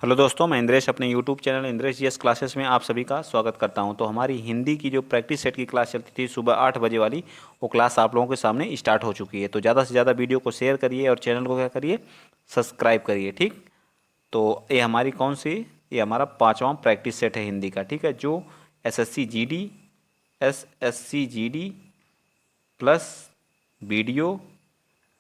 Hello दोस्तों, मैं इंद्रेश अपने YouTube channel Indresh GS classes में आप सभी का स्वागत करता हूं। तो हमारी हिंदी की जो प्रैक्टिस सेट की क्लास चलती थी सुबह 8 बजे वाली, वो क्लास आप लोगों के सामने स्टार्ट हो चुकी है। तो ज़्यादा से ज़्यादा वीडियो को शेयर करिए और चैनल को क्या करिए, सब्सक्राइब करिए। ठीक, तो ये हमारी कौन सी, ये हमारा 5वां प्रैक्टिस सेट है हिंदी का। ठीक है, जो S S C G D plus video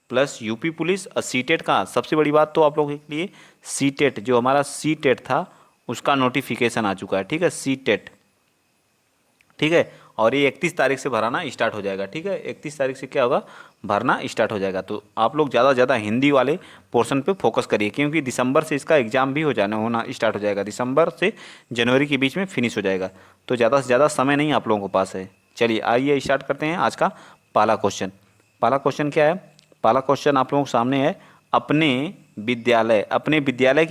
plus UP police और सीटेट का, सबसे बड़ी बात तो आप लोगों के लिए सीटेट, जो हमारा सीटेट था उसका नोटिफिकेशन आ चुका है। ठीक है, सीटेट। ठीक है, और ये 31 तारीख से भराना स्टार्ट हो जाएगा। ठीक है, 31 तारीख से क्या होगा, भरना स्टार्ट हो जाएगा। तो आप लोग ज़्यादा से ज़्यादा हिंदी वाले पोर्शन पे फोकस करिए, क्योंकि दिसंबर से इसका एग्ज़ाम भी होना स्टार्ट हो जाएगा। दिसंबर से जनवरी के बीच में फिनिश हो जाएगा। तो ज़्यादा से ज़्यादा समय नहीं आप लोगों के पास है। चलिए आइए स्टार्ट करते हैं आज का पहला क्वेश्चन। पहला क्वेश्चन क्या है? पहला क्वेश्चन आप लोगों के सामने है। अपने विद्यालय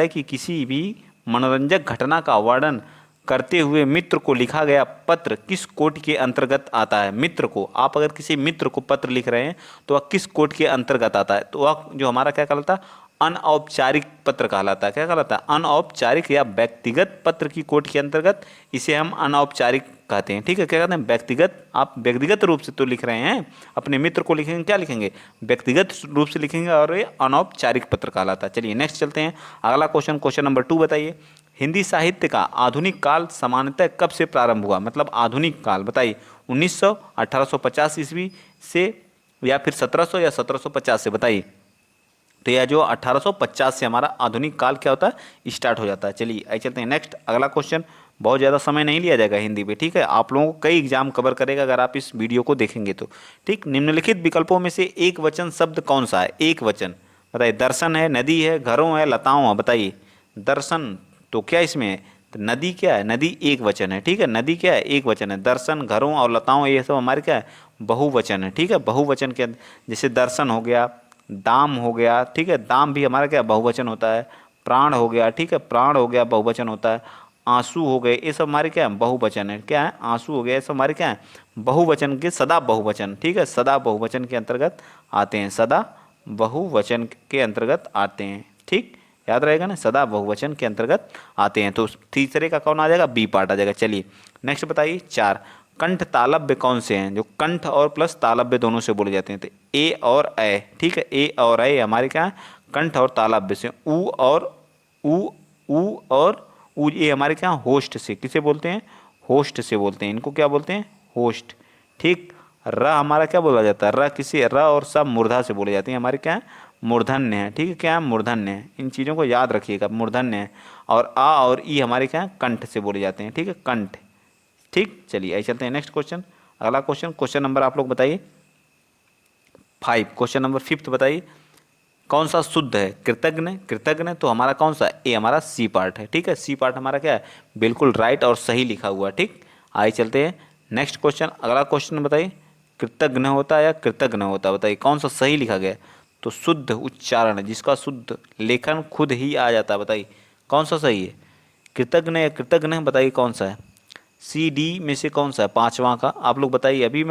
की किसी भी मनोरंजक घटना का वर्णन करते हुए मित्र को लिखा गया पत्र किस कोड के अंतर्गत आता है? मित्र को, आप अगर किसी मित्र को पत्र लिख रहे हैं तो वह किस कोड के अंतर्गत आता है? तो वह जो हमारा क्या कहलाता है, अनौपचारिक पत्र कहलाता है। क्या कहलाता है? अनौपचारिक या व्यक्तिगत पत्र की कोड के अंतर्गत इसे हम अनौपचारिक कहते हैं। ठीक है, क्या कहते हैं? व्यक्तिगत। आप व्यक्तिगत रूप से तो लिख रहे हैं, अपने मित्र को लिखेंगे, क्या लिखेंगे? व्यक्तिगत रूप से लिखेंगे, और ये अनौपचारिक पत्र कहलाता है। चलिए नेक्स्ट चलते हैं। अगला क्वेश्चन, क्वेश्चन नंबर 2 बताइए। हिंदी साहित्य का आधुनिक काल सामान्यतः कब से प्रारंभ हुआ? मतलब आधुनिक काल बताइए, 1900, 1850 ईस्वी से, या फिर 1700 या 1750 से? बताइए। तो यह जो 1850 से हमारा आधुनिक काल क्या होता है, स्टार्ट हो जाता है। चलिए आइए चलते हैं नेक्स्ट। अगला क्वेश्चन, बहुत ज़्यादा समय नहीं लिया जाएगा हिंदी पे। ठीक है, आप लोगों को कई एग्जाम कवर करेगा अगर आप इस वीडियो को देखेंगे तो। ठीक, निम्नलिखित विकल्पों में से एक वचन शब्द कौन सा है? एक वचन बताइए। दर्शन है, नदी है, घरों है, लताओं है? बताइए। दर्शन तो क्या इसमें है? तो नदी क्या है? नदी एक वचन है। ठीक है, नदी क्या है? एक वचन है। दर्शन, घरों और लताओं ये सब हमारे क्या है? बहुवचन है। ठीक है, बहुवचन के अंदर जैसे दर्शन हो गया, दाम हो गया। ठीक है, दाम भी हमारा क्या बहुवचन होता है। प्राण हो गया, ठीक है, प्राण हो गया, बहुवचन होता है। आंसू हो गए, ये सब हमारे क्या है? बहुवचन है। क्या है? आंसू हो गया, ये सब हमारे क्या है? बहुवचन के, सदा बहुवचन। ठीक है, सदा बहुवचन के अंतर्गत आते हैं। सदा बहुवचन के अंतर्गत आते हैं। ठीक, याद रहेगा ना, सदा बहुवचन के अंतर्गत आते हैं। तो तीसरे का कौन आ जाएगा? बी पार्ट आ जाएगा। चलिए नेक्स्ट बताइए। 4, कंठ तालव्य कौन से हैं? जो कंठ और प्लस तालव्य दोनों से बोले जाते हैं। तो ए और ए। ठीक है, ए और ए हमारे क्या है? कंठ और तालव्य से। ऊ, ये हमारे क्या? होस्ट से। किसे बोलते हैं? होस्ट से बोलते हैं। इनको क्या बोलते हैं? होस्ट। ठीक, र हमारा क्या बोला जाता है? र किसी, र और सब मूर्धा से बोले जाते हैं। हमारे क्या है? मूर्धन्य है। ठीक है, क्या है? मूर्धन्य है। इन चीज़ों को याद रखिएगा, मूर्धन्य है। और आ और ई हमारे क्या है? कंठ से बोले जाते हैं। ठीक है, कंठ। ठीक, चलिए आइए चलते हैं नेक्स्ट क्वेश्चन। अगला क्वेश्चन, क्वेश्चन नंबर आप लोग बताइए 5। क्वेश्चन नंबर 5 बताइए। कौन सा शुद्ध है? कृतज्ञ। कृतज्ञ तो हमारा कौन सा? ए हमारा सी पार्ट है। ठीक है, सी पार्ट हमारा क्या है? बिल्कुल राइट और सही लिखा हुआ है। ठीक, आइए चलते हैं नेक्स्ट क्वेश्चन। अगला क्वेश्चन बताइए, कृतज्ञ होता है या कृतज्ञ होता है? बताइए कौन सा सही लिखा गया है? तो शुद्ध उच्चारण, जिसका शुद्ध लेखन खुद ही आ जाता है। बताइए कौन सा सही है? कृतज्ञ या कृतज्ञ? बताइए कौन सा है? सी डी में से कौन सा है? 5वां का आप लोग बताइए। अभी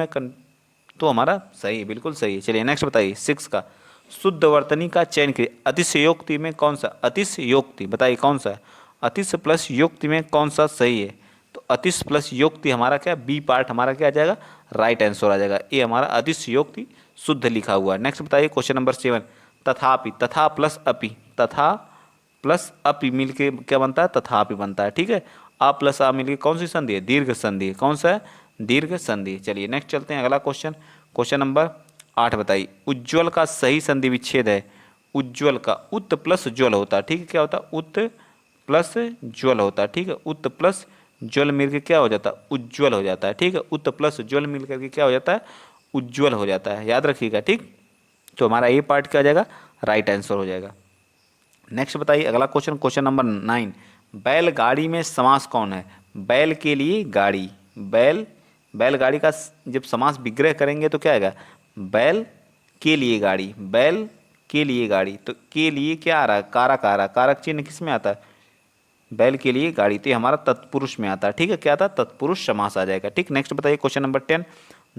तो हमारा सही है, बिल्कुल सही है। चलिए नेक्स्ट बताइए 6 का। शुद्ध वर्तनी का चयन करिए। अतिशयोक्ति में कौन सा? अतिशयोक्ति बताइए कौन सा है? अतिश प्लस योक्ति में कौन सा सही है? तो अतिश प्लस योक्ति हमारा क्या? बी पार्ट हमारा क्या आ जाएगा? राइट आंसर आ जाएगा। ये हमारा अतिशयोक्ति शुद्ध लिखा हुआ है। नेक्स्ट बताइए क्वेश्चन नंबर 7। तथापि, तथा प्लस अपि, तथा प्लस अपि मिल के क्या बनता है? तथापि बनता है। ठीक है, अ प्लस आ मिल के कौन सी संधि है? दीर्घ संधि है। कौन सा है? दीर्घ संधि। चलिए नेक्स्ट चलते हैं अगला क्वेश्चन। क्वेश्चन नंबर 8 बताइए। उज्ज्वल का सही संधि विच्छेद है। उज्ज्वल का उत प्लस ज्वल होता है। ठीक है, क्या होता है? उत प्लस ज्वल होता है। ठीक है, उत प्लस ज्वल मिलकर क्या हो जाता है? उज्ज्वल हो जाता है। ठीक है, उत प्लस ज्वल मिल करके क्या हो जाता है? उज्ज्वल हो जाता है। याद रखिएगा। ठीक, तो हमारा ये पार्ट क्या हो जाएगा? राइट आंसर हो जाएगा। नेक्स्ट बताइए अगला क्वेश्चन, क्वेश्चन नंबर 9। बैलगाड़ी में समास कौन है? बैल के लिए गाड़ी। बैलगाड़ी का जब समास विग्रह करेंगे तो क्या आएगा? बैल के लिए गाड़ी। बैल के लिए गाड़ी, तो के लिए क्या आ रहा है? कारक आ रहा है। कारक चिन्ह किस में आता है? बैल के लिए गाड़ी, तो ये हमारा तत्पुरुष में आता है। ठीक है, क्या आता है? तत्पुरुष समास आ जाएगा। ठीक, नेक्स्ट बताइए क्वेश्चन नंबर 10।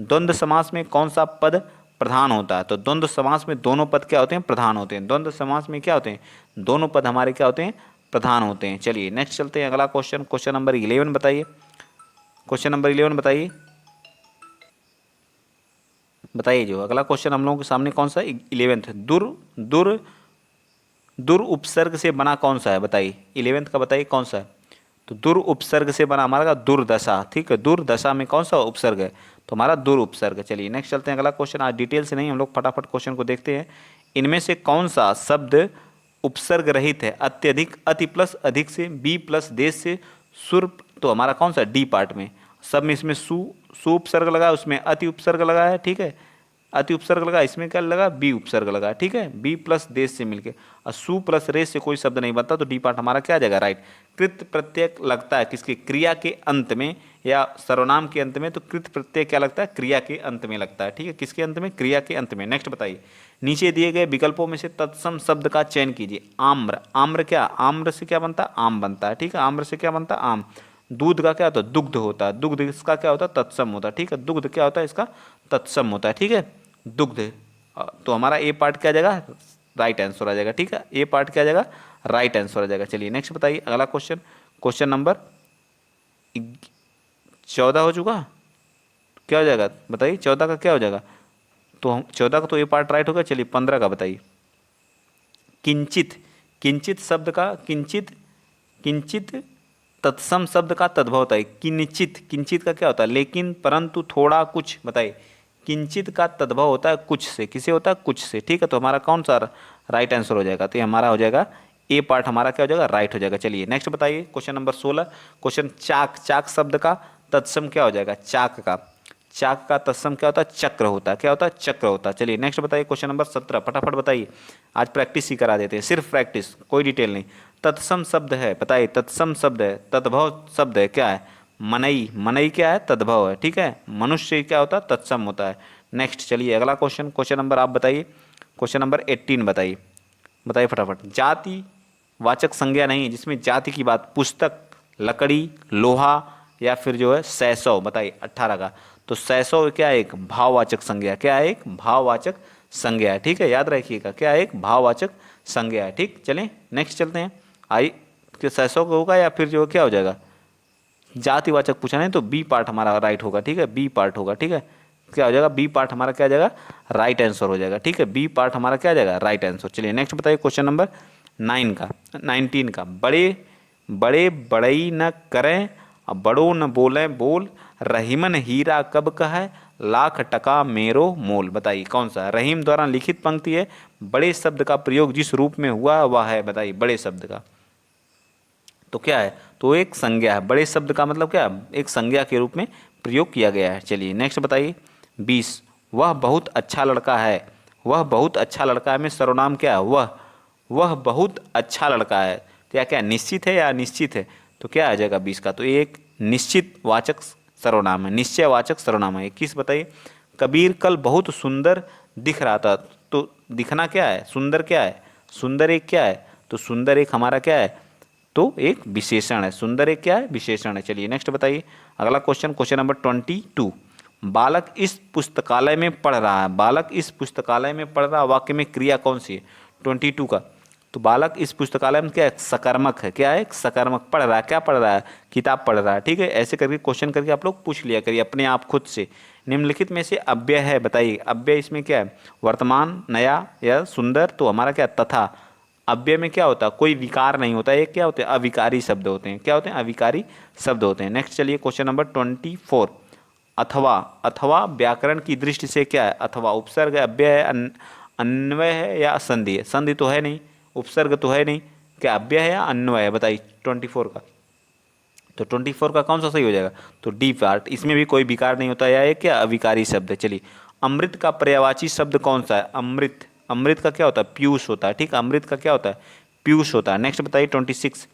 द्वंद्व समास में कौन सा पद प्रधान होता है। तो द्वंद्व समास में दोनों पद क्या होते हैं? प्रधान होते हैं। द्वंद्व समास में क्या होते हैं? दोनों पद हमारे क्या होते हैं? प्रधान होते हैं। चलिए नेक्स्ट चलते हैं, अगला क्वेश्चन, क्वेश्चन नंबर 11 बताइए। क्वेश्चन नंबर 11 बताइए, बताइए जो अगला क्वेश्चन हम लोगों के सामने कौन सा है? 11th। दुर दुर दुर उपसर्ग से बना कौन सा है? बताइए 11th का, बताइए कौन सा है? तो दुर उपसर्ग से बना हमारा दुर्दशा। ठीक है, दुर्दशा में कौन सा उपसर्ग है? तो हमारा दुर उपसर्ग। चलिए नेक्स्ट चलते हैं, अगला क्वेश्चन। आज डिटेल से नहीं, हम लोग फटाफट क्वेश्चन को देखते हैं। इनमें से कौन सा शब्द उपसर्ग रहित है? अत्यधिक, अति प्लस अधिक से, बी प्लस देश से, सुर, तो हमारा कौन सा? डी पार्ट में। सब में इसमें सु उपसर्ग लगा, उसमें अति उपसर्ग लगा है। ठीक है, अति उपसर्ग लगा, इसमें क्या लगा? बी उपसर्ग लगा। ठीक है, बी प्लस देश से मिलके, और सु प्लस रेश से कोई शब्द नहीं बनता, तो डी पार्ट हमारा क्या आ जाएगा? राइट। कृत प्रत्यय लगता है किसके? क्रिया के अंत में या सर्वनाम के अंत में। तो कृत प्रत्यय क्या लगता है? क्रिया के अंत में लगता है। ठीक है, किसके अंत में? क्रिया के अंत में। नेक्स्ट बताइए, नीचे दिए गए विकल्पों में से तत्सम शब्द का चयन कीजिए। आम्र, आम्र क्या? आम्र से क्या बनता है? आम बनता है। ठीक है, आम्र से क्या बनता है? आम। दूध का क्या होता है? दुग्ध होता है। दुग्ध इसका क्या होता है? तत्सम होता है। ठीक है, दुग्ध क्या होता है? इसका तत्सम होता है। ठीक है, दुग्ध। तो हमारा ए पार्ट क्या आ जाएगा? राइट आंसर आ जाएगा। ठीक है, ए पार्ट क्या आ जाएगा? राइट आंसर आ जाएगा। चलिए नेक्स्ट बताइए, अगला क्वेश्चन, क्वेश्चन नंबर 14 हो चुका, क्या हो जाएगा? बताइए 14 का क्या हो जाएगा? तो हम 14 का तो ए पार्ट राइट होगा। चलिए 15 का बताइए। किंचित, किंचित शब्द का किंचित, किंचित तत्सम शब्द का तद्भव होता है। किंचित, किंचित का क्या होता है? लेकिन, परंतु, थोड़ा, कुछ। बताइए, किंचित का तद्भव होता है कुछ से। किसे होता है? कुछ से। ठीक है, तो हमारा कौन सा राइट आंसर हो जाएगा? तो ये हमारा हो जाएगा ए पार्ट, हमारा क्या हो जाएगा? राइट हो जाएगा। चलिए नेक्स्ट बताइए, क्वेश्चन नंबर 16, क्वेश्चन चाक, चाक शब्द का तत्सम क्या हो जाएगा? चाक का, चाक का तत्सम क्या होता है? चक्र होता है। क्या होता है? चक्र होता है। चलिए नेक्स्ट बताइए, क्वेश्चन नंबर 17, फटाफट बताइए। आज प्रैक्टिस ही करा देते हैं, सिर्फ प्रैक्टिस, कोई डिटेल नहीं। तत्सम शब्द है, बताइए, तत्सम शब्द है, तद्भव शब्द है, क्या है? मनई, मनई क्या है? तद्भव है। ठीक है, मनुष्य क्या होता है? तत्सम होता है। नेक्स्ट चलिए अगला क्वेश्चन, क्वेश्चन नंबर आप बताइए, क्वेश्चन नंबर 18 बताइए, बताइए फटाफट। जाति वाचक संज्ञा नहीं है जिसमें जाति की बात, पुस्तक, लकड़ी, लोहा, या फिर जो है सैसव। बताइए 18 का। तो सैसव क्या है? एक भाववाचक संज्ञा। क्या है? एक भाववाचक संज्ञा है। ठीक है, याद रखिएगा, क्या है? एक भाववाचक संज्ञा है। ठीक, चलें नेक्स्ट चलते हैं। आई कि सैसव का होगा या फिर जो क्या हो जाएगा? जातिवाचक पूछा नहीं, तो बी पार्ट हमारा राइट होगा। ठीक है, बी पार्ट होगा। ठीक है, क्या हो जाएगा? बी पार्ट हमारा क्या आ जाएगा? राइट आंसर हो जाएगा। ठीक है, बी पार्ट हमारा क्या आ जाएगा? Right answer. चलिए नेक्स्ट बताइए, क्वेश्चन नंबर 9 का, 19 का। बड़े बड़े बड़ई न करें, बड़ो न बोले बोल, रहीमन हीरा कब कहे, लाख टका मेरो मोल। बताइए कौन सा? रहीम द्वारा लिखित पंक्ति है। बड़े शब्द का प्रयोग जिस रूप में हुआ वह है, बताइए, बड़े शब्द का तो क्या है? तो एक संज्ञा है। बड़े शब्द का मतलब क्या है? एक संज्ञा के रूप में प्रयोग किया गया है। चलिए नेक्स्ट बताइए, 20, वह बहुत अच्छा लड़का है, वह बहुत अच्छा लड़का है में सर्वनाम क्या है? वह बहुत अच्छा लड़का है। तो क्या निश्चित है या अनिश्चित है? तो क्या आ जाएगा 20 का? तो एक निश्चित वाचक सर्वनाम है, निश्चयवाचक सर्वनाम है। 21 बताइए, कबीर कल बहुत सुंदर दिख रहा था। तो दिखना क्या है? सुंदर क्या है? सुंदर एक क्या है? तो सुंदर एक हमारा क्या है? तो एक विशेषण है। सुंदर एक क्या है? विशेषण है। चलिए नेक्स्ट बताइए, अगला क्वेश्चन, क्वेश्चन नंबर 22, बालक इस पुस्तकालय में पढ़ रहा है। बालक इस पुस्तकालय में पढ़ रहा, वाक्य में क्रिया कौन सी है? 22 का। तो बालक इस पुस्तकालय में क्या है? सकर्मक है। क्या है? सकर्मक। पढ़ रहा है, क्या पढ़ रहा है? किताब पढ़ रहा है। ठीक है, ऐसे करके क्वेश्चन करके आप लोग पूछ लिया करिए अपने आप खुद से। निम्नलिखित में से अव्यय है, बताइए अव्यय इसमें क्या है? वर्तमान, नया या सुंदर। तो हमारा क्या? तथा। अव्यय में क्या होता है? कोई विकार नहीं होता है। एक क्या होते हैं? अविकारी शब्द होते हैं। क्या होते हैं? अविकारी शब्द होते हैं। नेक्स्ट चलिए, क्वेश्चन नंबर 24, अथवा। अथवा व्याकरण की दृष्टि से क्या है? अथवा उपसर्ग है, अव्यय है, अन्वय है या संधि है? संधि तो है नहीं, उपसर्ग तो है नहीं, क्या अव्यय है या अन्वय है? बताइए 24 का। तो 24 का कौन सा सही हो जाएगा? तो डी पार्ट, इसमें भी कोई विकार नहीं होता है, या एक क्या अविकारी शब्द है। चलिए, अमृत का पर्यायवाची शब्द कौन सा है? अमृत। अमृत का क्या होता है? पीयूष होता है। ठीक है, अमृत का क्या होता है? पीयूष होता है। नेक्स्ट बताइए 26,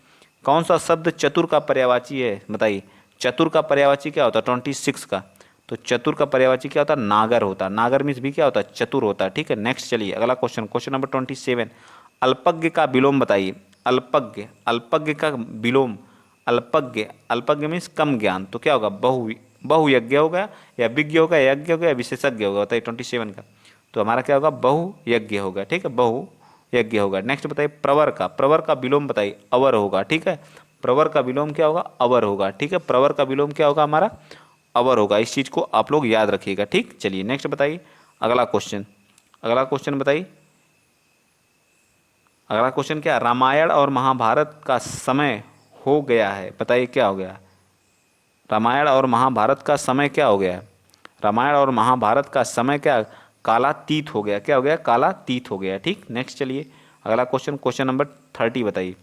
कौन सा शब्द चतुर का पर्यायवाची है? बताइए, चतुर का पर्यायवाची क्या होता है? 26 का। तो चतुर का पर्यायवाची क्या होता है? नागर होता है। नागर मीन्स भी क्या होता है? चतुर होता है। ठीक है, नेक्स्ट चलिए अगला क्वेश्चन, क्वेश्चन नंबर 27, अल्पज्ञ का विलोम बताइए। अल्पज्ञ, अल्पज्ञ का विलोम, अल्पज्ञ, अल्पज्ञ मीन्स कम ज्ञान। तो क्या होगा? बहुयज्ञ होगा, या विज्ञ होगा, यज्ञ होगा, या विशेषज्ञ होगा। बताइए 27 का। तो हमारा क्या होगा, बहुयज्ञ होगा। ठीक है, बहुयज्ञ होगा। नेक्स्ट बताइए प्रवर का विलोम बताइए, अवर होगा। ठीक है, प्रवर का विलोम क्या होगा, अवर होगा। ठीक है, प्रवर का विलोम क्या होगा हमारा, अवर होगा। इस चीज़ को आप लोग याद रखिएगा। ठीक, चलिए नेक्स्ट बताइए अगला क्वेश्चन। अगला क्वेश्चन बताइए, अगला क्वेश्चन क्या, रामायण और महाभारत का समय हो गया है, बताइए क्या हो गया। रामायण और महाभारत का समय क्या हो गया है, रामायण और महाभारत का समय क्या, कालातीत हो गया। क्या हो गया, कालातीत हो गया। ठीक, नेक्स्ट चलिए अगला क्वेश्चन, क्वेश्चन नंबर 30 बताइए।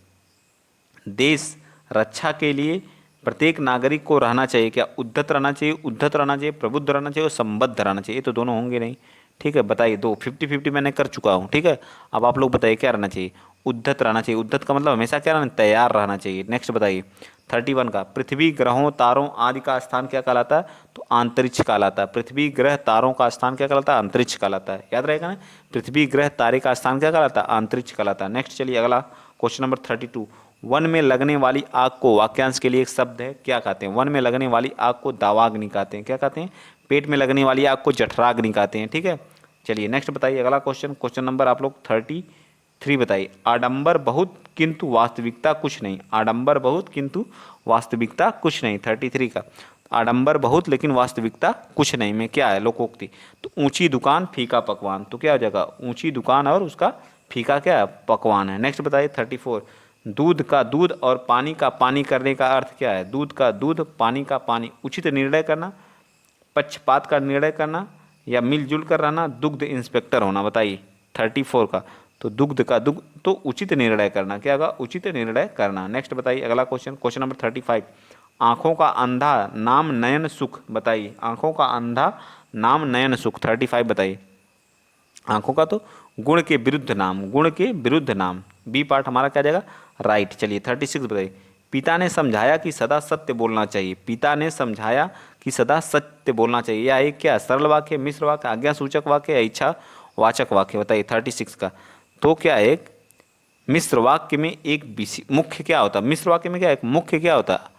देश रक्षा के लिए प्रत्येक नागरिक को रहना चाहिए क्या, उद्धत रहना चाहिए, उद्धत रहना चाहिए, प्रबुद्ध रहना चाहिए और संबद्ध रहना चाहिए। ये तो दोनों होंगे नहीं। ठीक है, बताइए, दो 50-50 मैंने कर चुका हूँ। ठीक है, अब आप लोग बताइए क्या रहना चाहिए, उद्धत रहना चाहिए। उद्धत का मतलब हमेशा क्या रहना, तैयार रहना चाहिए। नेक्स्ट बताइए 31 का, पृथ्वी ग्रहों तारों आदि का स्थान क्या कहलाता है, तो अंतरिक्ष कहलाता है। पृथ्वी ग्रह तारों का स्थान क्या कहलाता है, अंतरिक्ष कहलाता है। याद रहेगा ना, पृथ्वी ग्रह तारे का स्थान क्या कहलाता है, अंतरिक्ष कहलाता है। नेक्स्ट चलिए अगला क्वेश्चन नंबर 32, वन में लगने वाली आग को, वाक्यांश के लिए एक शब्द है, क्या कहते हैं, वन में लगने वाली आग को दावाग्नि कहते हैं। क्या कहते हैं, पेट में लगने वाली आग को जठराग्नि कहते हैं। ठीक है, चलिए नेक्स्ट बताइए अगला क्वेश्चन, क्वेश्चन नंबर आप लोग 33 बताइए। आडंबर बहुत किंतु वास्तविकता कुछ नहीं, आडंबर बहुत किंतु वास्तविकता कुछ नहीं। 33 का, आडंबर बहुत लेकिन वास्तविकता कुछ नहीं में क्या है, लोकोक्ति। तो ऊंची दुकान फीका पकवान, तो क्या हो जाएगा, ऊंची दुकान और उसका फीका क्या है, पकवान है। नेक्स्ट बताइए 34, दूध का दूध और पानी का पानी करने का अर्थ क्या है, दूध का दूध, पानी का पानी। उचित निर्णय करना, पक्षपात का निर्णय करना या मिलजुल कर रहना, दुग्ध इंस्पेक्टर होना। बताइए 34 का, तो दुग्ध का दुग्ध, तो उचित निर्णय करना। क्या होगा, उचित निर्णय करना। नेक्स्ट बताइए अगला क्वेश्चन, क्वेश्चन नंबर 35, आंखों का अंधा नाम नयन सुख। बताइए आंखों का अंधा नाम नयन सुख। 35 बताइए, आंखों का तो गुण के विरुद्ध नाम, गुण के विरुद्ध नाम। बी पार्ट हमारा क्या जाएगा, राइट। चलिए 36 बताइए, पिता ने समझाया कि सदा सत्य बोलना चाहिए। पिता ने समझाया कि सदा सत्य बोलना चाहिए। या एक क्या, सरल वाक्य, मिश्र वाक्य, आज्ञा सूचक वाक्य या इच्छा वाचक वाक्य। बताइए 36 का, तो क्या एक मिश्र वाक्य में एक मुख्य क्या होता है, मिश्र वाक्य में क्या एक मुख्य क्या होता है,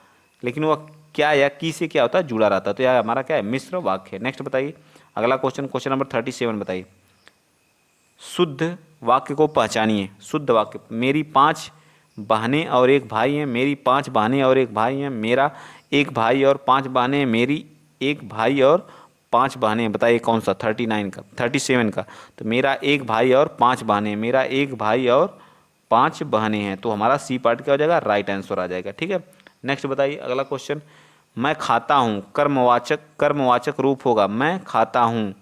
लेकिन वह क्या या की से क्या होता है, जुड़ा रहता है। तो यह हमारा क्या है, मिश्र वाक्य। नेक्स्ट बताइए अगला क्वेश्चन, क्वेश्चन नंबर 37 बताइए। शुद्ध वाक्य को पहचानिए। शुद्ध वाक्य, मेरी 5 बहनें और एक भाई हैं, मेरी 5 बहनें और एक भाई हैं, मेरा एक भाई और 5 बहनें हैं, मेरी एक भाई और 5 बहनें हैं। बताइए कौन सा, 39 का, 37 का, तो मेरा एक भाई और 5 बहनें, मेरा एक भाई और 5 बहनें हैं। तो हमारा सी पार्ट क्या हो जाएगा, राइट आंसर आ जाएगा। ठीक है, नेक्स्ट बताइए अगला क्वेश्चन, मैं खाता हूँ, कर्मवाचक रूप होगा, मैं खाता हूँ,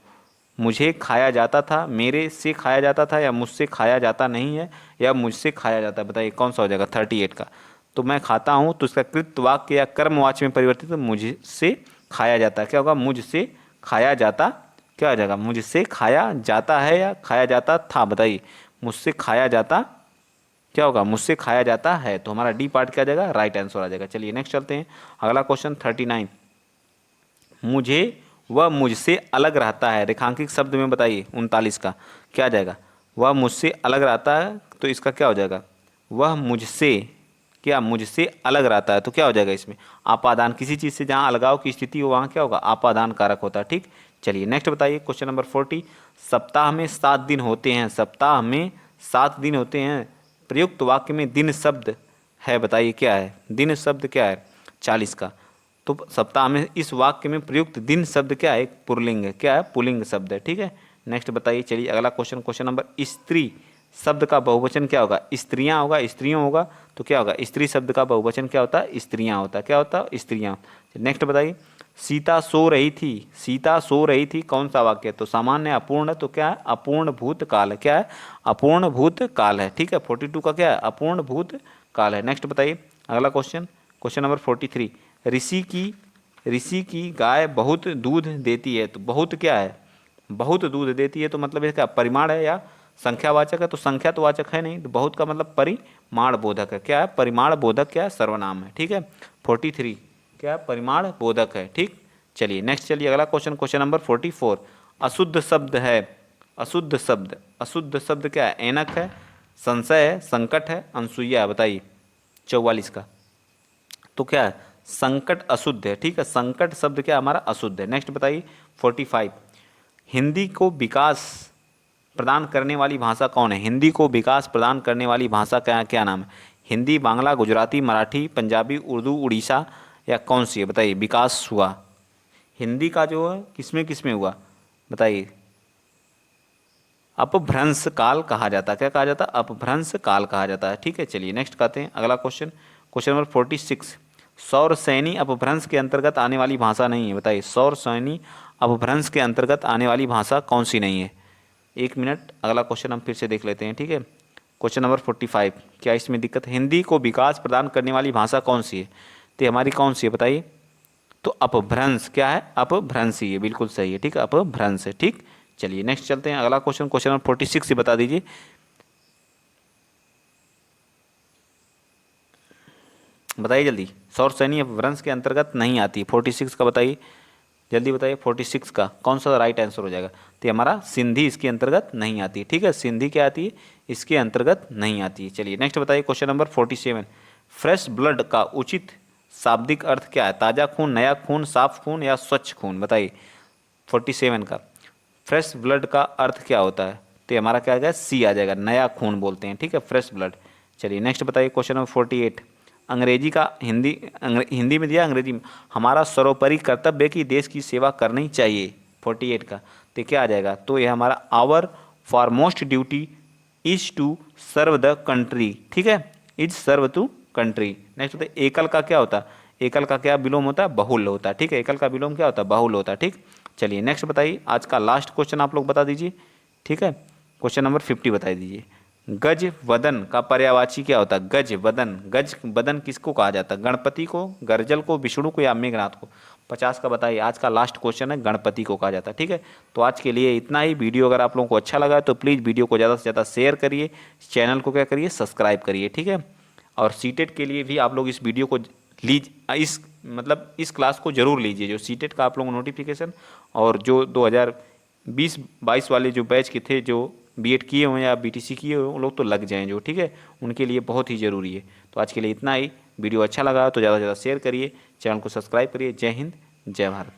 मुझे खाया जाता था, मेरे से खाया जाता था या मुझसे खाया जाता नहीं है या मुझसे खाया जाता है। बताइए कौन सा हो जाएगा, 38 का। तो मैं खाता हूँ, तो इसका कृत वाक्य या कर्मवाच्य में परिवर्तित, तो मुझसे खाया जाता है। क्या होगा, मुझसे खाया जाता, क्या हो जाएगा, मुझसे खाया जाता है या खाया जाता था। बताइए मुझसे खाया जाता, क्या होगा, मुझसे खाया जाता है। तो हमारा डी पार्ट क्या आ जाएगा, राइट आंसर आ जाएगा। चलिए नेक्स्ट चलते हैं अगला क्वेश्चन 39, मुझे वह मुझसे अलग रहता है, रेखांकित शब्द में बताइए 39 का क्या आ जाएगा, वह मुझसे अलग रहता है। तो इसका क्या हो जाएगा, वह मुझसे, क्या मुझसे अलग रहता है, तो क्या हो जाएगा इसमें, आपादान। किसी चीज़ से जहाँ अलगाव की स्थिति हो वहाँ क्या होगा, आपादान कारक होता है। ठीक, चलिए नेक्स्ट बताइए क्वेश्चन नंबर 40, सप्ताह में 7 दिन होते हैं, सप्ताह में 7 दिन होते हैं, प्रयुक्त वाक्य में दिन शब्द है। बताइए क्या है, दिन शब्द क्या है, 40 का। तो सप्ताह में इस वाक्य में प्रयुक्त दिन शब्द क्या है, एक पुल्लिंग है। क्या है, पुल्लिंग शब्द है। ठीक है, नेक्स्ट बताइए। चलिए अगला क्वेश्चन, क्वेश्चन नंबर, स्त्री शब्द का बहुवचन क्या होगा, स्त्रियां होगा, स्त्रियों होगा। तो क्या होगा, स्त्री शब्द का बहुवचन क्या होता है, स्त्रियां होता है। क्या होता है, स्त्रियां। नेक्स्ट बताइए, सीता सो रही थी, सीता सो रही थी, कौन सा वाक्य, तो सामान्य अपूर्ण, तो क्या है, अपूर्ण भूत काल है। क्या है, अपूर्ण भूत काल है। ठीक है, 42 का क्या है, अपूर्ण भूत काल है। नेक्स्ट बताइए अगला क्वेश्चन, क्वेश्चन नंबर 43, ऋषि की गाय बहुत दूध देती है। तो बहुत क्या है, बहुत दूध देती है, तो मतलब ये क्या परिमाण है या संख्यावाचक है, तो संख्या तो वाचक है नहीं, तो बहुत का मतलब परिमाण बोधक है। क्या है, परिमाण बोधक क्या है, सर्वनाम है। ठीक है, 43 क्या है, परिमाण बोधक है। ठीक, चलिए नेक्स्ट चलिए अगला क्वेश्चन, क्वेश्चन नंबर 44, अशुद्ध शब्द है, अशुद्ध शब्द, अशुद्ध शब्द क्या है, ऐनक है, संशय है, संकट है, अनसुईया है। बताइए 44 का, तो क्या है, संकट अशुद्ध है। ठीक है, संकट शब्द क्या हमारा अशुद्ध है। नेक्स्ट बताइए 45, हिंदी को विकास प्रदान करने वाली भाषा कौन है? हिंदी को विकास प्रदान करने वाली भाषा क्या क्या नाम है? हिंदी, बांग्ला, गुजराती, मराठी, पंजाबी, उर्दू, उड़ीसा या कौन सी है? बताइए। विकास हुआ हिंदी का जो है किसमें किसमें हुआ बताइए? अपभ्रंश काल कहा जाता है। क्या कहा जाता है? अपभ्रंश काल कहा जाता है। ठीक है, चलिए नेक्स्ट करते हैं अगला क्वेश्चन। क्वेश्चन नंबर 46, सौर सैनी अपभ्रंश के अंतर्गत आने वाली भाषा नहीं है। बताइए, सौर सैनी अपभ्रंश के अंतर्गत आने वाली भाषा कौन सी नहीं है? 1 मिनट, अगला क्वेश्चन हम फिर से देख लेते हैं। ठीक है, क्वेश्चन नंबर 45, क्या इसमें दिक्कत? हिंदी को विकास प्रदान करने वाली भाषा कौन सी है? तो हमारी कौन सी है बताइए? तो अपभ्रंश। क्या है? अपभ्रंश ही है, बिल्कुल सही है। ठीक है, अपभ्रंश है। ठीक, चलिए नेक्स्ट चलते हैं अगला क्वेश्चन। क्वेश्चन नंबर 46 से बता दीजिए। बताइए जल्दी। सौर सैनी अपभ्रंश के अंतर्गत नहीं आती। 46 का बताइए, जल्दी बताइए। 46 का कौन सा राइट आंसर हो जाएगा? तो हमारा सिंधी इसके अंतर्गत नहीं आती है। ठीक है, सिंधी क्या आती है? इसके अंतर्गत नहीं आती है। चलिए नेक्स्ट बताइए। क्वेश्चन नंबर 47, फ्रेश ब्लड का उचित शाब्दिक अर्थ क्या है? ताज़ा खून, नया खून, साफ खून या स्वच्छ खून? बताइए 47 का फ्रेश ब्लड का अर्थ क्या होता है? तो हमारा क्या आ जाएगा? सी आ जाएगा, नया खून बोलते हैं। ठीक है, फ्रेश ब्लड। चलिए नेक्स्ट बताइए। क्वेश्चन नंबर 48, अंग्रेजी का हिंदी में दिया, अंग्रेजी में। हमारा सर्वोपरि कर्तव्य कि देश की सेवा करनी चाहिए। 48 का तो क्या आ जाएगा? तो ये हमारा our foremost duty is to serve the country. ठीक है, is serve to country. Next होता है एकल का क्या होता है? एकल का क्या विलोम होता है? बहुल होता है। ठीक है, एकल का विलोम क्या होता है? बहुल होता है। ठीक, चलिए नेक्स्ट बताइए। आज का लास्ट क्वेश्चन आप लोग बता दीजिए। ठीक है, क्वेश्चन नंबर 50 बता दीजिए। गज वदन का पर्यायवाची क्या होता है? गज वदन, गज वदन किसको कहा जाता है? गणपति को, गर्जल को, विष्णु को या मेघनाथ को? 50 का बताइए। आज का लास्ट क्वेश्चन है, गणपति को कहा जाता है। ठीक है, तो आज के लिए इतना ही। वीडियो अगर आप लोगों को अच्छा लगा तो प्लीज़ वीडियो को ज़्यादा से ज़्यादा शेयर करिए, चैनल को क्या करिए? सब्सक्राइब करिए। ठीक है, और सीटेट के लिए भी आप लोग इस वीडियो को इस क्लास को जरूर लीजिए, जो सीटेट का आप लोगों को नोटिफिकेशन, और जो 2020-22 वाले जो बैच के थे, जो बीएड किए हुए या बीटीसी किए हुए, उन लोग तो लग जाएं जो। ठीक है, उनके लिए बहुत ही ज़रूरी है। तो आज के लिए इतना ही। वीडियो अच्छा लगा तो ज़्यादा से ज़्यादा शेयर करिए, चैनल को सब्सक्राइब करिए। जय हिंद, जय भारत।